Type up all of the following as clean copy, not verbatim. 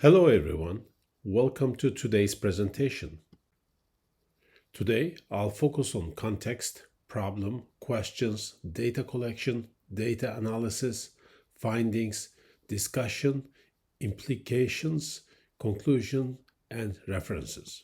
Hello everyone, welcome to today's presentation. Today I'll focus on context, problem, questions, data collection, data analysis, findings, discussion, implications, conclusion, and references.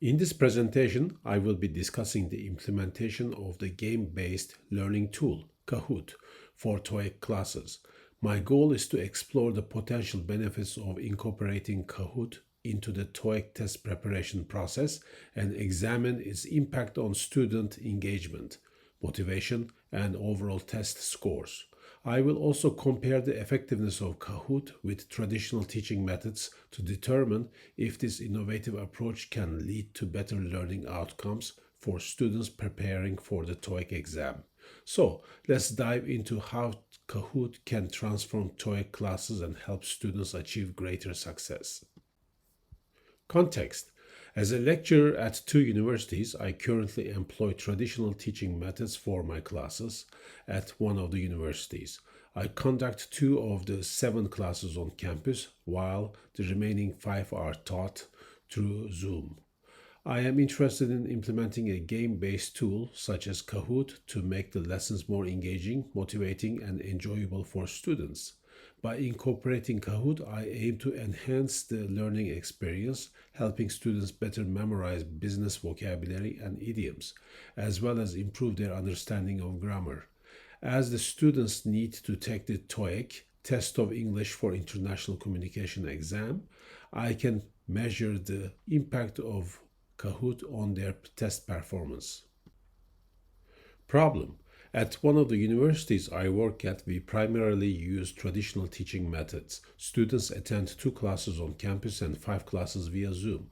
In this presentation, I will be discussing the implementation of the game-based learning tool, Kahoot, for TOEIC classes. My goal is to explore the potential benefits of incorporating Kahoot into the TOEIC test preparation process and examine its impact on student engagement, motivation, and overall test scores. I will also compare the effectiveness of Kahoot with traditional teaching methods to determine if this innovative approach can lead to better learning outcomes for students preparing for the TOEIC exam. So, let's dive into how Kahoot can transform TOEIC classes and help students achieve greater success. Context. As a lecturer at two universities, I currently employ traditional teaching methods for my classes at one of the universities. I conduct two of the 7 classes on campus, while the remaining 5 are taught through Zoom. I am interested in implementing a game-based tool such as Kahoot to make the lessons more engaging, motivating, and enjoyable for students. By incorporating Kahoot, I aim to enhance the learning experience, helping students better memorize business vocabulary and idioms, as well as improve their understanding of grammar. As the students need to take the TOEIC, Test of English for International Communication exam, I can measure the impact of Kahoot on their test performance. Problem. At one of the universities I work at, we primarily use traditional teaching methods. Students attend 2 classes on campus and 5 classes via Zoom.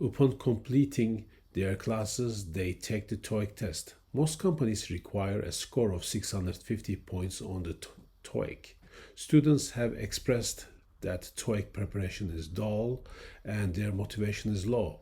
Upon completing their classes, they take the TOEIC test. Most companies require a score of 650 points on the TOEIC. Students have expressed that TOEIC preparation is dull and their motivation is low.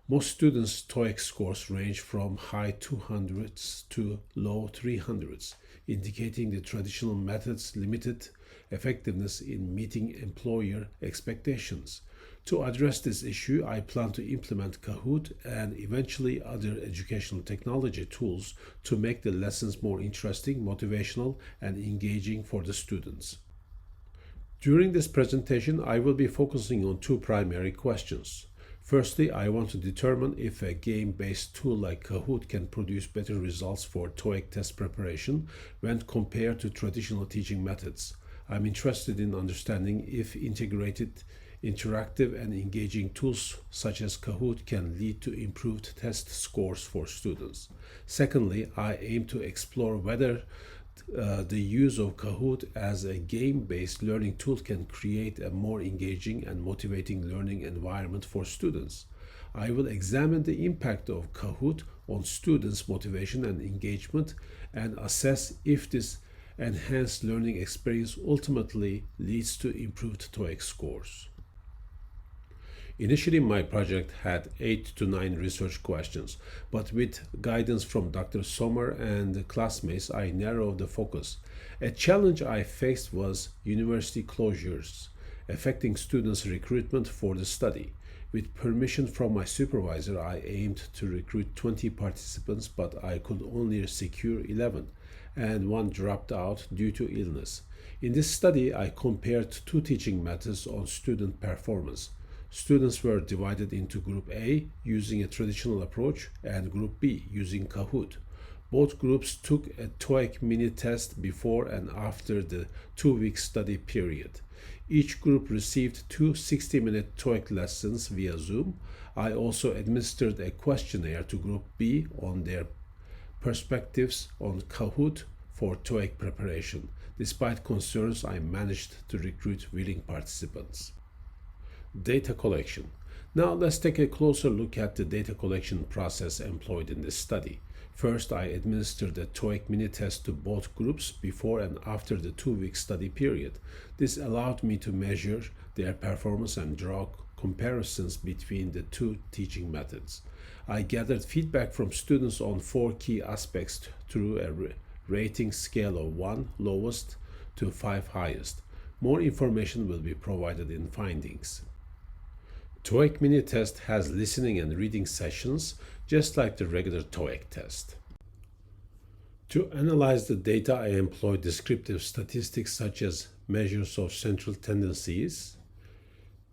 Most students' TOEIC scores range from high 200s to low 300s, indicating the traditional methods' limited effectiveness in meeting employer expectations. To address this issue, I plan to implement Kahoot and eventually other educational technology tools to make the lessons more interesting, motivational, and engaging for the students. During this presentation, I will be focusing on 2 primary questions. Firstly, I want to determine if a game-based tool like Kahoot can produce better results for TOEIC test preparation when compared to traditional teaching methods. I'm interested in understanding if integrated, interactive, and engaging tools such as Kahoot can lead to improved test scores for students. Secondly, I aim to explore whether the use of Kahoot as a game-based learning tool can create a more engaging and motivating learning environment for students. I will examine the impact of Kahoot on students' motivation and engagement and assess if this enhanced learning experience ultimately leads to improved TOEIC scores. Initially, my project had 8 to 9 research questions, but with guidance from Dr. Sommer and classmates, I narrowed the focus. A challenge I faced was university closures, affecting students' recruitment for the study. With permission from my supervisor, I aimed to recruit 20 participants, but I could only secure 11, and one dropped out due to illness. In this study, I compared 2 teaching methods on student performance. Students were divided into Group A using a traditional approach and Group B using Kahoot. Both groups took a TOEIC mini test before and after the 2-week study period. Each group received 2 60-minute TOEIC lessons via Zoom. I also administered a questionnaire to Group B on their perspectives on Kahoot for TOEIC preparation. Despite concerns, I managed to recruit willing participants. Data collection. Now let's take a closer look at the data collection process employed in this study. First, I administered the TOEIC mini test to both groups before and after the 2-week study period. This allowed me to measure their performance and draw comparisons between the 2 teaching methods. I gathered feedback from students on 4 key aspects through a rating scale of 1 lowest to 5 highest. More information will be provided in findings. TOEIC mini test has listening and reading sessions, just like the regular TOEIC test. To analyze the data, I employ descriptive statistics such as measures of central tendencies,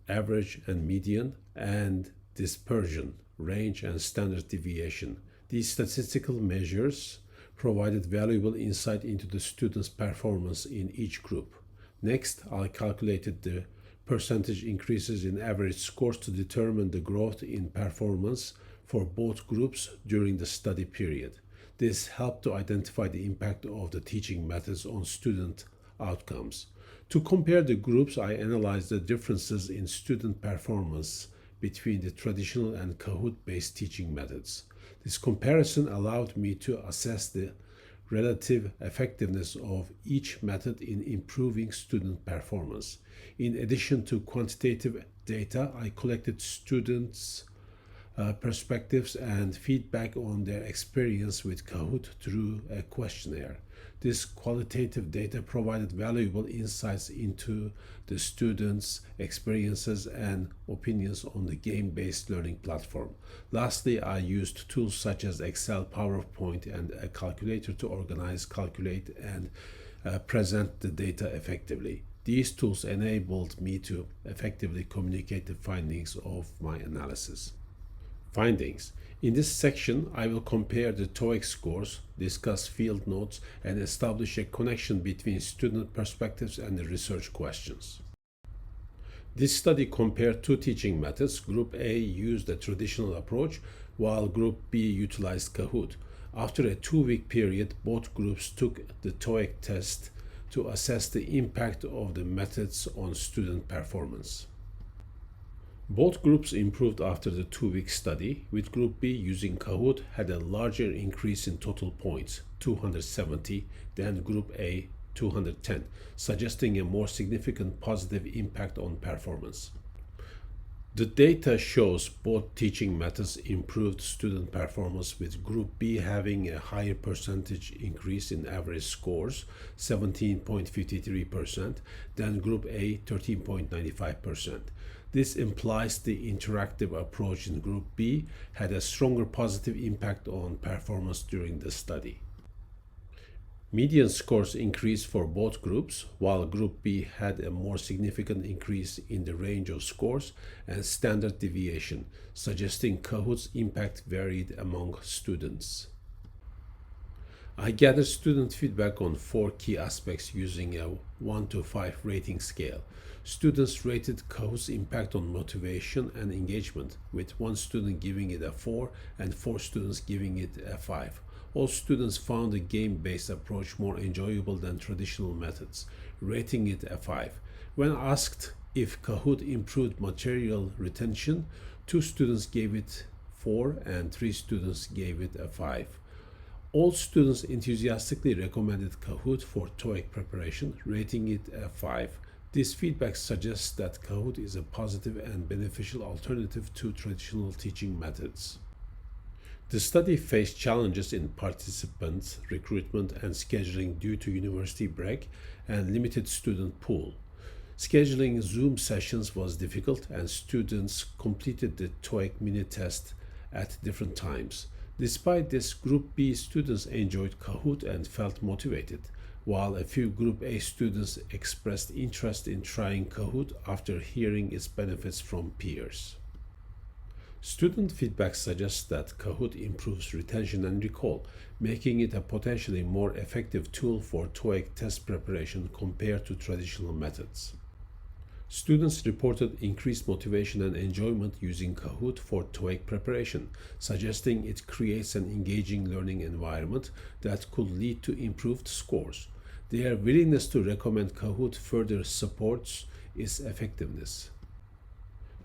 average and median, and dispersion, range, and standard deviation. These statistical measures provided valuable insight into the students' performance in each group. Next, I calculated the percentage increases in average scores to determine the growth in performance for both groups during the study period. This helped to identify the impact of the teaching methods on student outcomes. To compare the groups, I analyzed the differences in student performance between the traditional and Kahoot-based teaching methods. This comparison allowed me to assess the relative effectiveness of each method in improving student performance. In addition to quantitative data, I collected students' perspectives and feedback on their experience with Kahoot through a questionnaire. This qualitative data provided valuable insights into the students' experiences and opinions on the game-based learning platform. Lastly, I used tools such as Excel, PowerPoint, and a calculator to organize, calculate, and present the data effectively. These tools enabled me to effectively communicate the findings of my analysis. Findings. In this section, I will compare the TOEIC scores, discuss field notes, and establish a connection between student perspectives and the research questions. This study compared two teaching methods. Group A used a traditional approach, while Group B utilized Kahoot. After a 2-week period, both groups took the TOEIC test to assess the impact of the methods on student performance. Both groups improved after the 2-week study, with Group B using Kahoot had a larger increase in total points, 270, than Group A, 210, suggesting a more significant positive impact on performance. The data shows both teaching methods improved student performance, with Group B having a higher percentage increase in average scores, 17.53%, than Group A, 13.95%. This implies the interactive approach in Group B had a stronger positive impact on performance during the study. Median scores increased for both groups, while Group B had a more significant increase in the range of scores and standard deviation, suggesting Kahoot's impact varied among students. I gathered student feedback on 4 key aspects using a 1 to 5 rating scale. Students rated Kahoot's impact on motivation and engagement, with 1 student giving it a 4 and 4 students giving it a 5. All students found the game-based approach more enjoyable than traditional methods, rating it a 5. When asked if Kahoot improved material retention, 2 students gave it 4 and 3 students gave it a 5. All students enthusiastically recommended Kahoot for TOEIC preparation, rating it a 5. This feedback suggests that Kahoot is a positive and beneficial alternative to traditional teaching methods. The study faced challenges in participant recruitment and scheduling due to university break and limited student pool. Scheduling Zoom sessions was difficult, and students completed the TOEIC mini test at different times. Despite this, Group B students enjoyed Kahoot and felt motivated, while a few Group A students expressed interest in trying Kahoot after hearing its benefits from peers. Student feedback suggests that Kahoot improves retention and recall, making it a potentially more effective tool for TOEIC test preparation compared to traditional methods. Students reported increased motivation and enjoyment using Kahoot for TOEIC preparation, suggesting it creates an engaging learning environment that could lead to improved scores. Their willingness to recommend Kahoot further supports its effectiveness.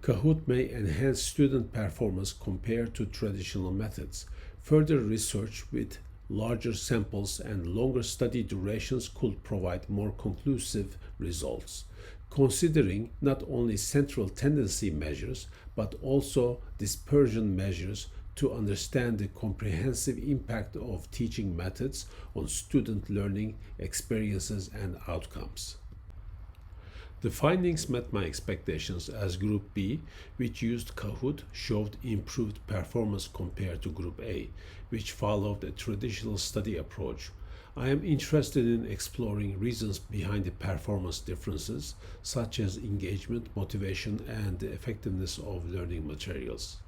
Kahoot may enhance student performance compared to traditional methods. Further research with larger samples and longer study durations could provide more conclusive results, considering not only central tendency measures but also dispersion measures to understand the comprehensive impact of teaching methods on student learning experiences and outcomes. The findings met my expectations as Group B, which used Kahoot, showed improved performance compared to Group A, which followed a traditional study approach. I am interested in exploring reasons behind the performance differences, such as engagement, motivation, and the effectiveness of learning materials.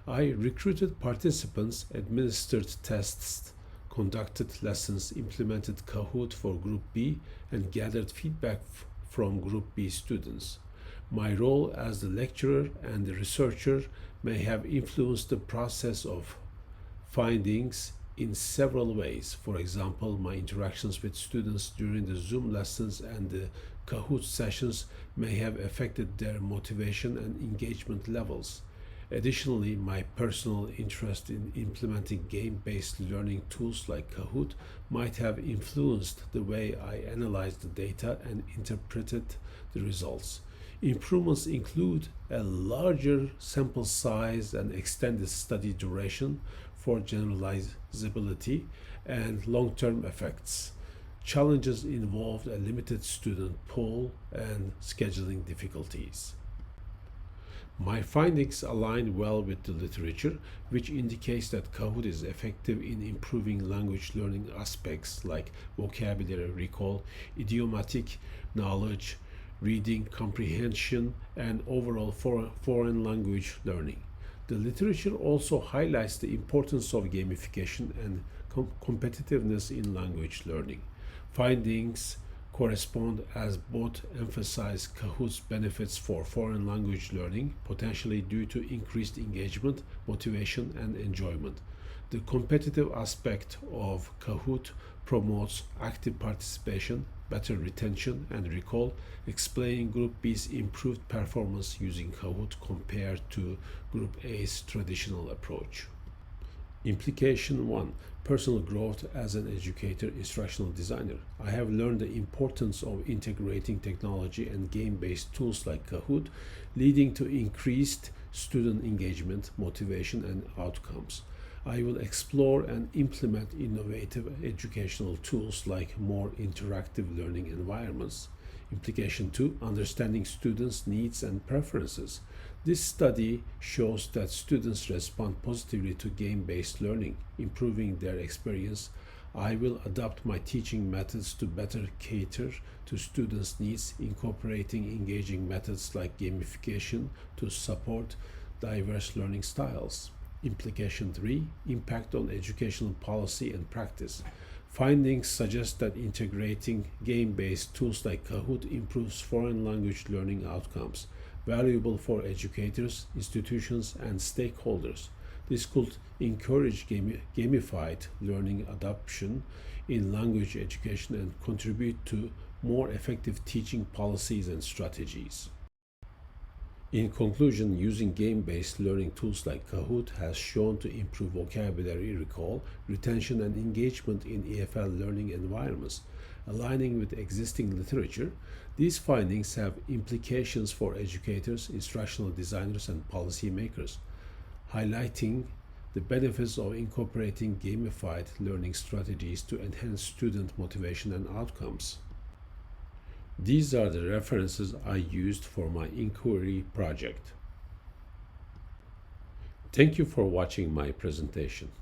I recruited participants, administered tests, conducted lessons, implemented Kahoot for Group B, and gathered feedback from Group B students. My role as the lecturer and the researcher may have influenced the process of findings in several ways. For example, my interactions with students during the Zoom lessons and the Kahoot sessions may have affected their motivation and engagement levels. Additionally, my personal interest in implementing game-based learning tools like Kahoot might have influenced the way I analyzed the data and interpreted the results. Improvements include a larger sample size and extended study duration for generalizability and long-term effects. Challenges involved a limited student pool and scheduling difficulties. My findings align well with the literature, which indicates that Kahoot is effective in improving language learning aspects like vocabulary recall, idiomatic knowledge, reading comprehension, and overall foreign language learning. The literature also highlights the importance of gamification and competitiveness in language learning. Findings correspond as both emphasize Kahoot's benefits for foreign language learning, potentially due to increased engagement, motivation, and enjoyment. The competitive aspect of Kahoot promotes active participation, better retention, and recall, explaining Group B's improved performance using Kahoot compared to Group A's traditional approach. Implication 1. Personal growth as an educator, instructional designer. I have learned the importance of integrating technology and game-based tools like Kahoot, leading to increased student engagement, motivation, and outcomes. I will explore and implement innovative educational tools like more interactive learning environments. Implication 2. Understanding students' needs and preferences. This study shows that students respond positively to game-based learning, improving their experience. I will adapt my teaching methods to better cater to students' needs, incorporating engaging methods like gamification to support diverse learning styles. Implication 3. Impact on educational policy and practice. Findings suggest that integrating game-based tools like Kahoot improves foreign language learning outcomes, valuable for educators, institutions, and stakeholders. This could encourage gamified learning adoption in language education and contribute to more effective teaching policies and strategies. In conclusion, using game-based learning tools like Kahoot has shown to improve vocabulary recall, retention, and engagement in EFL learning environments. Aligning with existing literature, these findings have implications for educators, instructional designers, and policymakers, highlighting the benefits of incorporating gamified learning strategies to enhance student motivation and outcomes. These are the references I used for my inquiry project. Thank you for watching my presentation.